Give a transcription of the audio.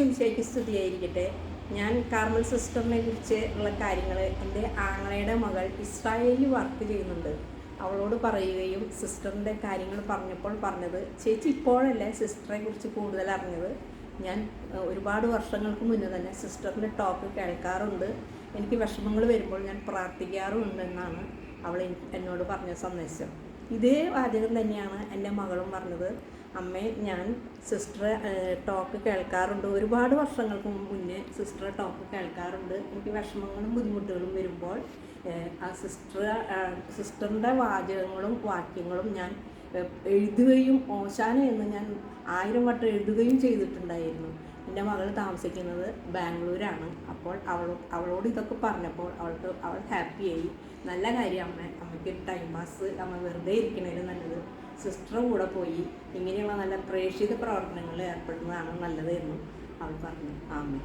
ഈശോയ്ക്ക് സ്തുതിയായിരിക്കട്ടെ. ഞാൻ കാർമൽ സിസ്റ്ററിനെ കുറിച്ച് ഉള്ള കാര്യങ്ങൾ എൻ്റെ ആങ്ങളയുടെ മകൾ ഇസ്രായേലിൽ വർക്ക് ചെയ്യുന്നുണ്ട്. അവളോട് പറയുകയും സിസ്റ്ററിൻ്റെ കാര്യങ്ങൾ പറഞ്ഞപ്പോൾ പറഞ്ഞത്, ചേച്ചി ഇപ്പോഴല്ലേ സിസ്റ്ററെ കുറിച്ച് കൂടുതൽ അറിഞ്ഞത്. ഞാൻ ഒരുപാട് വർഷങ്ങൾക്ക് മുന്നേ തന്നെ സിസ്റ്ററിൻ്റെ ടോക്ക് കേൾക്കാറുണ്ട്. എനിക്ക് വിഷമങ്ങൾ വരുമ്പോൾ ഞാൻ പ്രാർത്ഥിക്കാറുണ്ടെന്നാണ് അവൾ എന്നോട് പറഞ്ഞ സന്ദേശം. ഇതേ വാചകം തന്നെയാണ് എൻ്റെ മകളും പറഞ്ഞത്. അമ്മേ, ഞാൻ സിസ്റ്ററെ ടോക്ക് കേൾക്കാറുണ്ട്. ഒരുപാട് വർഷങ്ങൾക്ക് മുന്നേ സിസ്റ്ററെ ടോക്ക് കേൾക്കാറുണ്ട്. എനിക്ക് വിഷമങ്ങളും ബുദ്ധിമുട്ടുകളും വരുമ്പോൾ ആ സിസ്റ്ററിൻ്റെ വാചകങ്ങളും വാക്യങ്ങളും ഞാൻ എഴുതുകയും ഓശാന എന്ന് ഞാൻ 1000 വട്ടം എഴുതുകയും ചെയ്തിട്ടുണ്ടായിരുന്നു. എൻ്റെ മകൾ താമസിക്കുന്നത് ബാംഗ്ലൂരാണ്. അപ്പോൾ അവളോട് ഇതൊക്കെ പറഞ്ഞപ്പോൾ അവൾ ഹാപ്പിയായി. നല്ല കാര്യം അമ്മയ്ക്ക് ടൈം പാസ്, അമ്മ വെറുതെ ഇരിക്കണേലും നല്ലത് സിസ്റ്ററുടെ കൂടെ പോയി ഇങ്ങനെയുള്ള നല്ല പ്രേക്ഷിത പ്രവർത്തനങ്ങളിൽ ഏർപ്പെടുന്നതാണ് നല്ലതെന്നും അവൾ പറഞ്ഞു. ആമേൻ.